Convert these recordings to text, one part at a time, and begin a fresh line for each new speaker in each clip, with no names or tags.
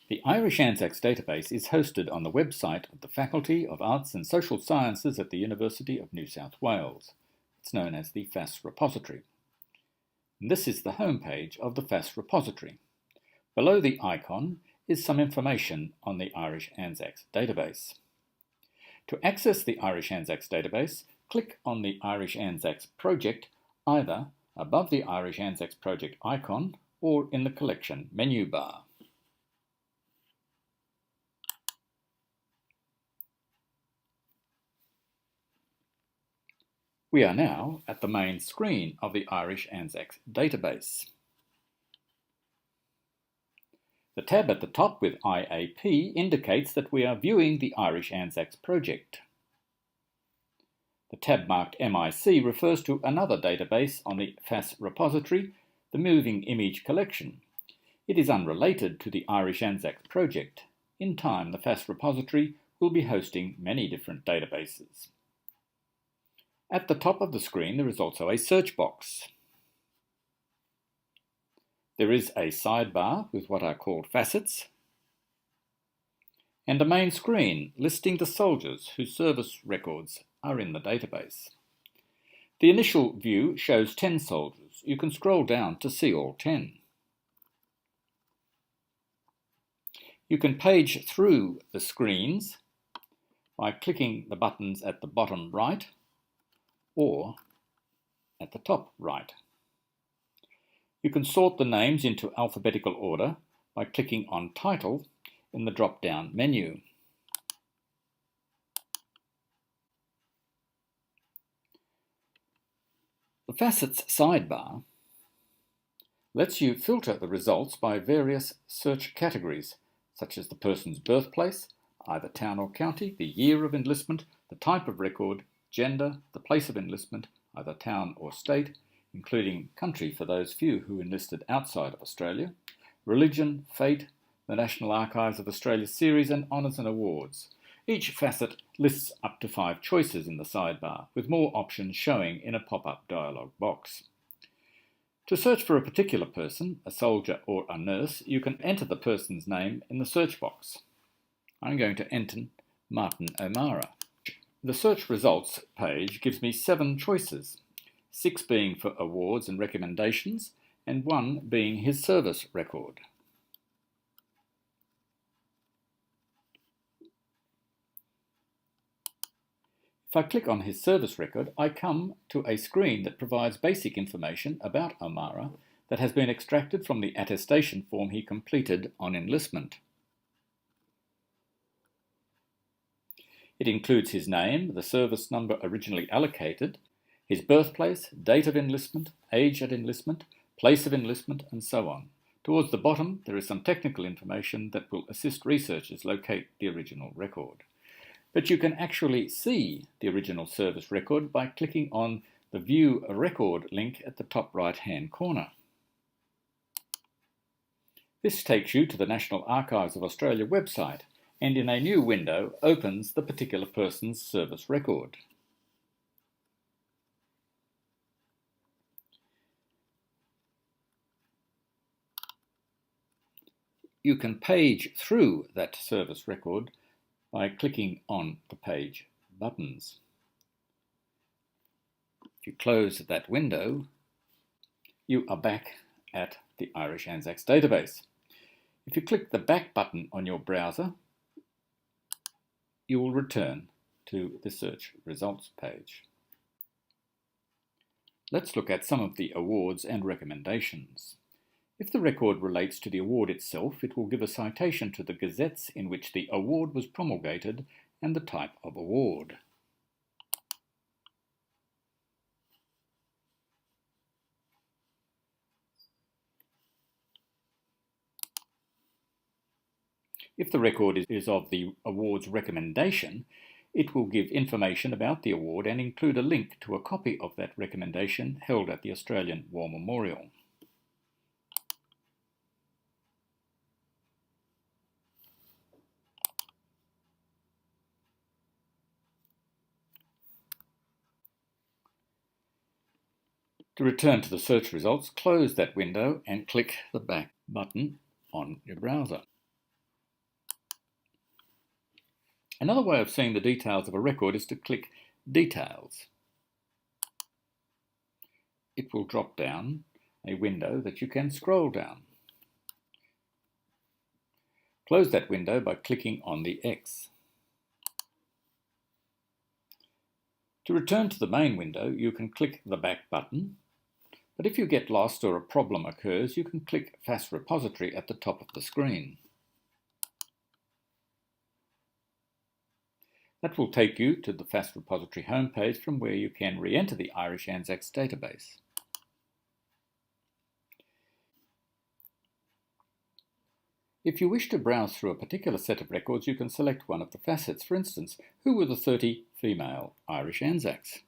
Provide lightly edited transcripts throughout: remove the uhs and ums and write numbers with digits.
The Irish Anzacs database is hosted on the website of the Faculty of Arts and Social Sciences at the University of New South Wales. It's known as the FAS repository. And this is the homepage of the FAS repository. Below the icon is some information on the Irish Anzacs database. To access the Irish Anzacs database, click on the Irish Anzacs project either above the Irish Anzacs project icon or in the collection menu bar. We are now at the main screen of the Irish Anzacs database. The tab at the top with IAP indicates that we are viewing the Irish Anzacs project. The tab marked MIC refers to another database on the FAS repository, the Moving Image Collection. It is unrelated to the Irish Anzacs project. In time, the FAS repository will be hosting many different databases. At the top of the screen, there is also a search box. There is a sidebar with what are called facets, and a main screen listing the soldiers whose service records are in the database. The initial view shows 10 soldiers. You can scroll down to see all 10. You can page through the screens by clicking the buttons at the bottom right or at the top right. You can sort the names into alphabetical order by clicking on Title in the drop-down menu. The Facets sidebar lets you filter the results by various search categories, such as the person's birthplace, either town or county, the year of enlistment, the type of record, gender, the place of enlistment, either town or state, including country for those few who enlisted outside of Australia, religion, fate, the National Archives of Australia series, and honours and awards. Each facet lists up to 5 choices in the sidebar, with more options showing in a pop-up dialog box. To search for a particular person, a soldier or a nurse, you can enter the person's name in the search box. I'm going to enter Martin O'Mara. The search results page gives me 7 choices, 6 being for awards and recommendations, and 1 being his service record. If I click on his service record, I come to a screen that provides basic information about O'Mara that has been extracted from the attestation form he completed on enlistment. It includes his name, the service number originally allocated, his birthplace, date of enlistment, age at enlistment, place of enlistment, and so on. Towards the bottom, there is some technical information that will assist researchers locate the original record. But you can actually see the original service record by clicking on the View a Record link at the top right-hand corner. This takes you to the National Archives of Australia website, and in a new window opens the particular person's service record. You can page through that service record by clicking on the page buttons. If you close that window, you are back at the Irish Anzacs database. If you click the back button on your browser, you will return to the search results page. Let's look at some of the awards and recommendations. If the record relates to the award itself, it will give a citation to the gazettes in which the award was promulgated and the type of award. If the record is of the award's recommendation, it will give information about the award and include a link to a copy of that recommendation held at the Australian War Memorial. To return to the search results, close that window and click the back button on your browser. Another way of seeing the details of a record is to click Details. It will drop down a window that you can scroll down. Close that window by clicking on the X. To return to the main window, you can click the back button, but if you get lost or a problem occurs, you can click FAS Repository at the top of the screen. That will take you to the FAS Repository homepage from where you can re-enter the Irish Anzacs database. If you wish to browse through a particular set of records, you can select one of the facets. For instance, who were the 30 female Irish Anzacs?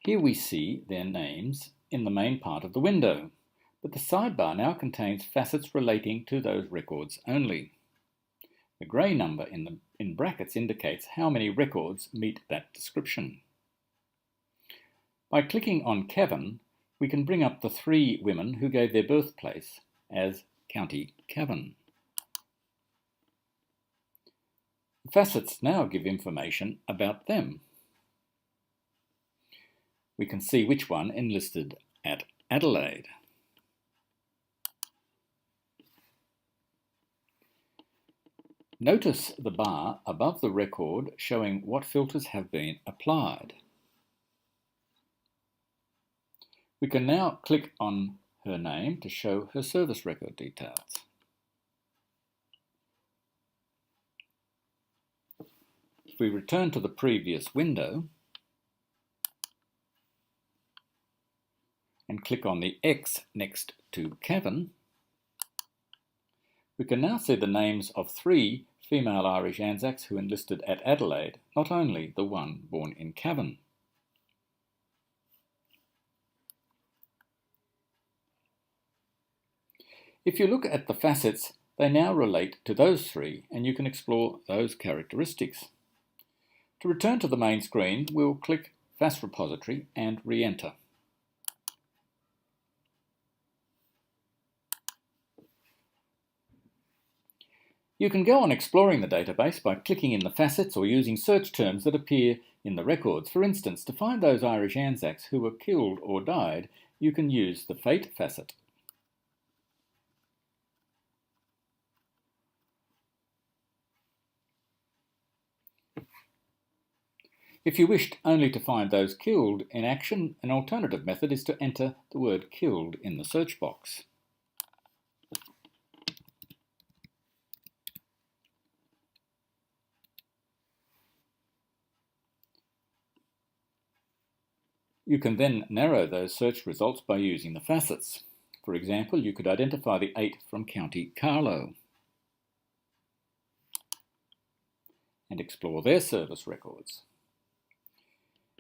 Here we see their names in the main part of the window, but the sidebar now contains facets relating to those records only. The grey number in brackets indicates how many records meet that description. By clicking on Cavan, we can bring up the 3 women who gave their birthplace as County Cavan. The facets now give information about them. We can see which one enlisted at Adelaide. Notice the bar above the record showing what filters have been applied. We can now click on her name to show her service record details. If we return to the previous window and click on the X next to Cavan, we can now see the names of 3 female Irish Anzacs who enlisted at Adelaide, not only the one born in Cavan. If you look at the facets, they now relate to those 3, and you can explore those characteristics. To return to the main screen, we'll click FAS Repository and re-enter. You can go on exploring the database by clicking in the facets or using search terms that appear in the records. For instance, to find those Irish Anzacs who were killed or died, you can use the Fate facet. If you wished only to find those killed in action, an alternative method is to enter the word killed in the search box. You can then narrow those search results by using the facets. For example, you could identify the 8 from County Carlow and explore their service records.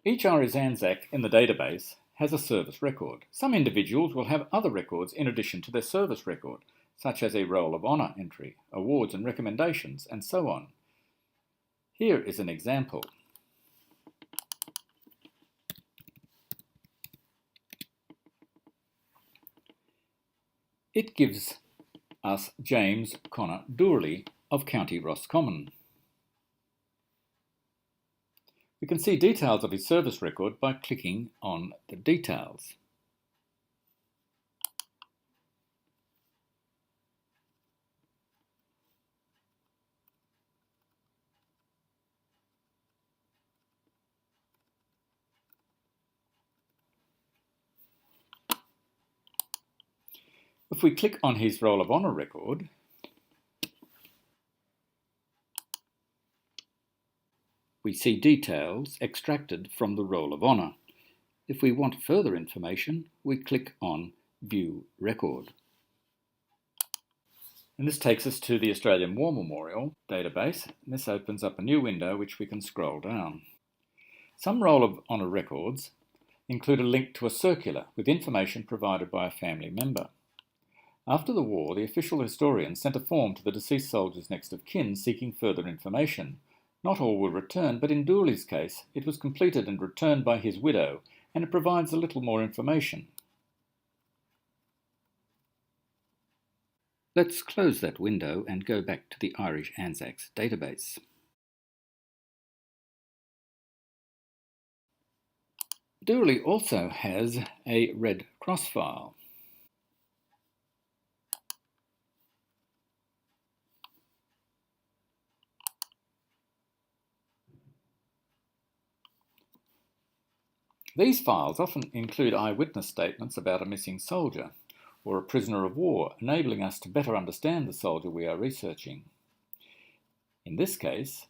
Each Irish Anzac in the database has a service record. Some individuals will have other records in addition to their service record, such as a Roll of Honour entry, awards and recommendations, and so on. Here is an example. It gives us James Connor Doorley of County Roscommon. We can see details of his service record by clicking on the details. If we click on his Roll of Honour record, we see details extracted from the Roll of Honour. If we want further information, we click on View Record. And this takes us to the Australian War Memorial database. And this opens up a new window which we can scroll down. Some Roll of Honour records include a link to a circular with information provided by a family member. After the war, the official historian sent a form to the deceased soldier's next of kin seeking further information. Not all were returned, but in Dooley's case, it was completed and returned by his widow, and it provides a little more information. Let's close that window and go back to the Irish Anzacs database. Dooley also has a Red Cross file. These files often include eyewitness statements about a missing soldier or a prisoner of war, enabling us to better understand the soldier we are researching. In this case,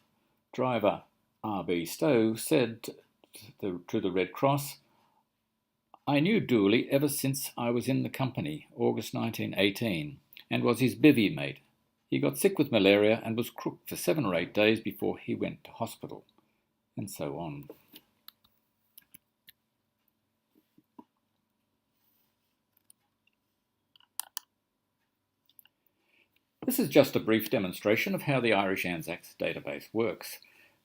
driver R.B. Stowe said to the Red Cross, "I knew Dooley ever since I was in the company, August 1918, and was his bivvy mate. He got sick with malaria and was crook for 7 or 8 days before he went to hospital," and so on. This is just a brief demonstration of how the Irish Anzacs database works.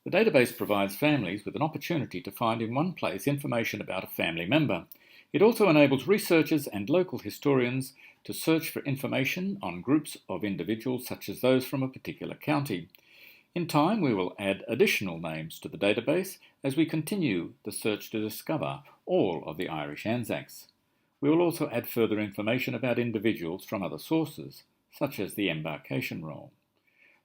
The database provides families with an opportunity to find in one place information about a family member. It also enables researchers and local historians to search for information on groups of individuals such as those from a particular county. In time, we will add additional names to the database as we continue the search to discover all of the Irish Anzacs. We will also add further information about individuals from other sources, such as the embarkation roll.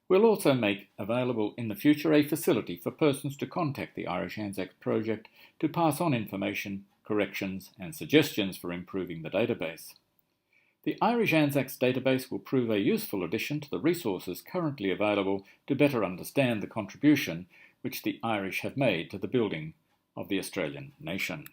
We'll also make available in the future a facility for persons to contact the Irish Anzacs project to pass on information, corrections and suggestions for improving the database. The Irish Anzacs database will prove a useful addition to the resources currently available to better understand the contribution which the Irish have made to the building of the Australian nation.